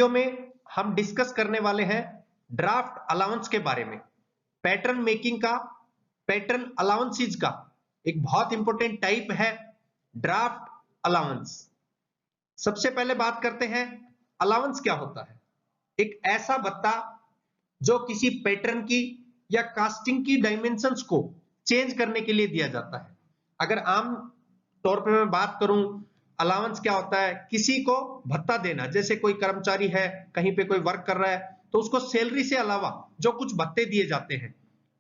Video में हम discuss करने वाले हैं ड्राफ्ट अलाउंस के बारे में। पैटर्न मेकिंग का, पैटर्न अलाउंसेज का एक बहुत इंपॉर्टेंट टाइप है ड्राफ्ट अलाउंस। सबसे पहले बात करते हैं अलाउंस क्या होता है। एक ऐसा भत्ता जो किसी पैटर्न की या कास्टिंग की डायमेंशंस को चेंज करने के लिए दिया जाता है। अगर आम तौर पे मैं बात करूं, अलाउंस क्या होता है, किसी को भत्ता देना। जैसे कोई कर्मचारी है, कहीं पे कोई वर्क कर रहा है, तो उसको सैलरी से अलावा जो कुछ भत्ते दिए जाते हैं,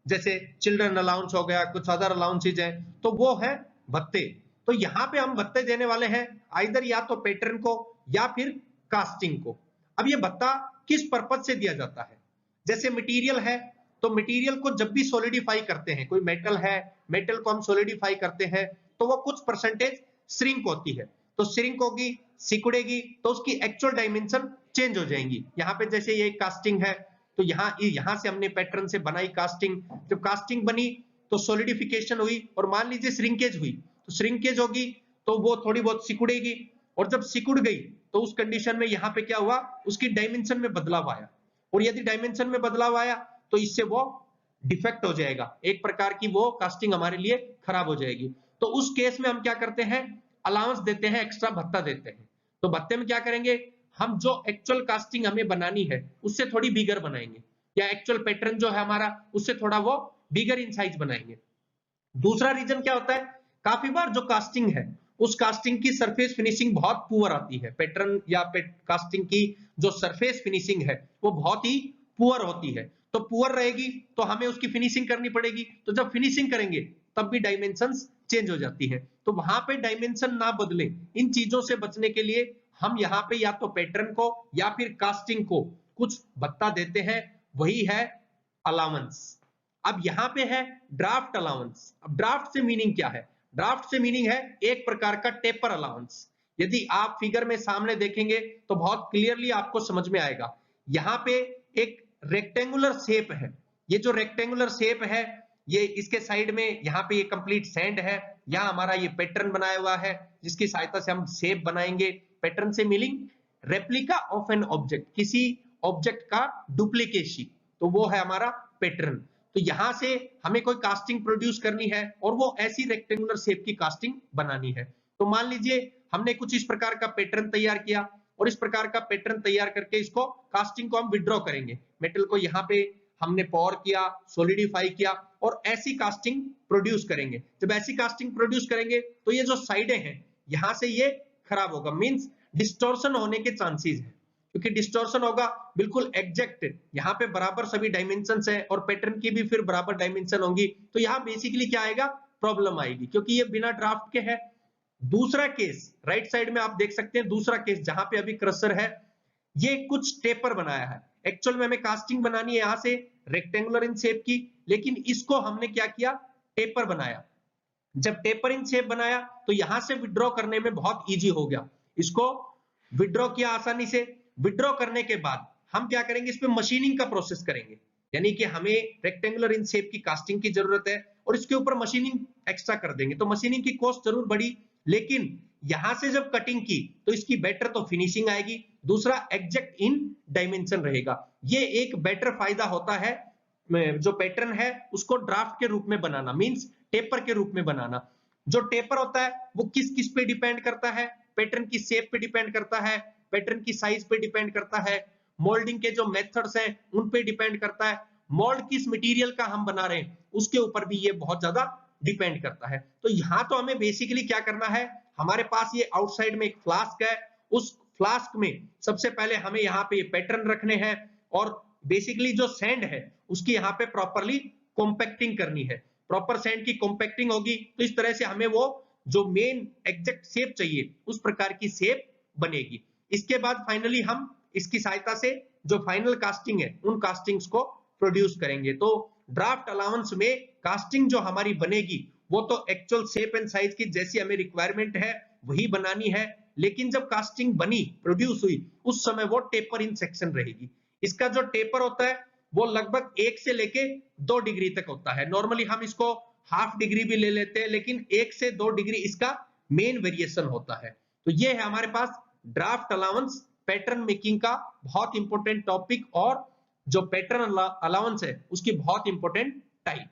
जैसे चिल्ड्रन अलाउंस हो गया, कुछ अदर अलाउंसेज हैं, तो वो है भत्ते। तो यहाँ पे हम भत्ते देने वाले हैं आइदर या तो पैटर्न को या फिर कास्टिंग को। अब ये भत्ता किस पर्पज से दिया जाता है? जैसे मटेरियल है, तो मटेरियल को जब भी सॉलिडिफाई करते हैं, कोई मेटल है, मेटल को हम सॉलिडिफाई करते हैं, तो वो कुछ परसेंटेज श्रिंक होती है। तो श्रिंक होगी, सिकुड़ेगी, तो उसकी एक्चुअल डायमेंशन चेंज हो जाएंगी। यहाँ पे जैसे ये कास्टिंग है, तो यहाँ से हमने पैटर्न से बनाई कास्टिंग। जब कास्टिंग बनी तो सॉलिडिफिकेशन हुई, और मान लीजिए श्रिंकेज हुई, तो श्रिंकेज होगी तो वो थोड़ी बहुत सिकुड़ेगी, और जब सिकुड़ गई तो उस कंडीशन में यहाँ पे क्या हुआ, उसकी डायमेंशन में बदलाव आया। और यदि डायमेंशन में बदलाव आया तो इससे वो डिफेक्ट हो जाएगा, एक प्रकार की वो कास्टिंग हमारे लिए खराब हो जाएगी। तो उस केस में हम क्या करते हैं, अलाउंस देते हैं, एक्स्ट्रा भत्ता देते हैं। तो भत्ते में क्या करेंगे, हम जो एक्चुअल कास्टिंग हमें बनानी है उससे थोड़ी बिगर बनाएंगे, या एक्चुअल पैटर्न जो है हमारा उससे थोड़ा वो बिगर इन साइज बनाएंगे। दूसरा रीजन क्या होता है, काफी बार जो कास्टिंग है उस कास्टिंग की सरफेस फिनिशिंग बहुत पुअर आती है। पैटर्न या कास्टिंग की जो सरफेस फिनिशिंग है वो बहुत ही पुअर होती है। तो पुअर रहेगी तो हमें उसकी फिनिशिंग करनी पड़ेगी। तो जब फिनिशिंग करेंगे तब भी डायमेंशंस चेंज हो जाती है। तो वहां पे डायमेंशन ना बदले, इन चीजों से बचने के लिए हम यहाँ पे या तो पैटर्न को या फिर कास्टिंग को कुछ भत्ता देते हैं, वही है अलाउंस। अब यहाँ पे है ड्राफ्ट अलाउंस। अब ड्राफ्ट से मीनिंग क्या है? ड्राफ्ट से मीनिंग है एक प्रकार का टेपर अलाउंस। यदि आप फिगर में सामने देखेंगे तो बहुत क्लियरली आपको समझ में आएगा। यहाँ पे एक रेक्टेंगुलर शेप है, ये जो रेक्टेंगुलर शेप है, ये इसके साइड में यहाँ पे ये कंप्लीट सैंड है, यहाँ हमारा ये पैटर्न बनाया हुआ है जिसकी सहायता से हम शेप बनाएंगे। पैटर्न से meaning replica of an object, किसी ऑब्जेक्ट का डुप्लीकेसी, तो वो है हमारा पैटर्न। तो यहां से हमें कोई कास्टिंग प्रोड्यूस करनी है और वो ऐसी रेक्टेंगुलर शेप की कास्टिंग बनानी है। तो मान लीजिए हमने कुछ इस प्रकार का पैटर्न तैयार किया, और इस प्रकार का पैटर्न तैयार करके इसको कास्टिंग को हम विड्रॉ करेंगे। मेटल को यहाँ पे हमने पॉर किया, सॉलिडिफाई किया, और ऐसी कास्टिंग प्रोड्यूस करेंगे। जब ऐसी कास्टिंग प्रोड्यूस करेंगे तो ये जो साइडें हैं यहां से ये खराब होगा, मींस डिस्टॉर्शन होने के चांसेस है। क्योंकि डिस्टॉर्शन होगा बिल्कुल एग्जैक्ट, यहाँ पे बराबर सभी डायमेंशंस है और पैटर्न की भी फिर बराबर डायमेंशन होंगी, तो यहाँ बेसिकली क्या आएगा, प्रॉब्लम आएगी, क्योंकि ये बिना ड्राफ्ट के है। दूसरा केस राइट साइड में आप देख सकते हैं, दूसरा केस जहां पे अभी क्रशर है, ये कुछ टेपर बनाया है। एक्चुअल में हमें कास्टिंग बनानी है यहाँ से रेक्टेंगुलर इन शेप की, लेकिन इसको हमने क्या किया, टेपर बनाया। जब टेपर इन शेप बनाया तो यहां से विड्रॉ करने में बहुत इजी हो गया। इसको विड्रॉ किया आसानी से। विड्रॉ करने के बाद हम क्या करेंगे, इस पे मशीनिंग का प्रोसेस करेंगे। यानी कि हमें रेक्टेंगुलर इन शेप की कास्टिंग की जरूरत है और इसके ऊपर मशीनिंग एक्स्ट्रा कर देंगे। तो मशीनिंग की कॉस्ट जरूर बढ़ी, लेकिन यहां से जब कटिंग की तो इसकी बेटर तो फिनिशिंग आएगी, दूसरा एग्जैक्ट इन डायमेंशन रहेगा। ये एक बेटर फायदा होता है जो पैटर्न है उसको ड्राफ्ट के रूप में बनाना, मींस टेपर के रूप में बनाना। जो टेपर होता है वो किस किस पे डिपेंड करता है, पैटर्न की शेप पे डिपेंड करता है, पैटर्न की साइज पे डिपेंड करता है, मोल्डिंग के जो मेथड्स हैं उन पे डिपेंड करता है, मोल्ड किस मटेरियल का हम बना रहे हैं उसके ऊपर भी ये बहुत ज्यादा डिपेंड करता है। तो यहाँ तो हमें बेसिकली क्या करना है, हमारे पास ये आउटसाइड में एक फ्लास्क है, उस फ्लास्क में सबसे पहले हमें यहाँ पे ये पैटर्न रखने हैं, और बेसिकली जो सैंड है उसकी यहाँ पे प्रॉपरली कॉम्पैक्टिंग करनी है। प्रॉपर सैंड की कॉम्पैक्टिंग होगी तो इस तरह से हमें वो जो मेन एग्जैक्ट शेप चाहिए उस प्रकार की शेप बनेगी। इसके बाद फाइनली हम इसकी सहायता से जो फाइनल कास्टिंग है उन कास्टिंग्स को प्रोड्यूस करेंगे। तो ड्राफ्ट अलाउंस में कास्टिंग जो हमारी बनेगी वो तो एक्चुअल शेप एंड साइज की जैसी हमें रिक्वायरमेंट है वही बनानी है, लेकिन जब कास्टिंग बनी, प्रोड्यूस हुई, उस समय वो टेपर इन सेक्शन रहेगी। इसका जो टेपर होता है वो लगभग 1 से लेके 2 डिग्री तक होता है। नॉर्मली हम इसको हाफ डिग्री भी ले लेते हैं, लेकिन 1 से 2 डिग्री इसका मेन वेरिएशन होता है। तो ये है हमारे पास ड्राफ्ट अलाउंस पैटर्न मेकिंग का बहुत इंपॉर्टेंट टॉपिक और जो पैटर्न अलाउंस है उसकी बहुत इंपॉर्टेंट टाइप।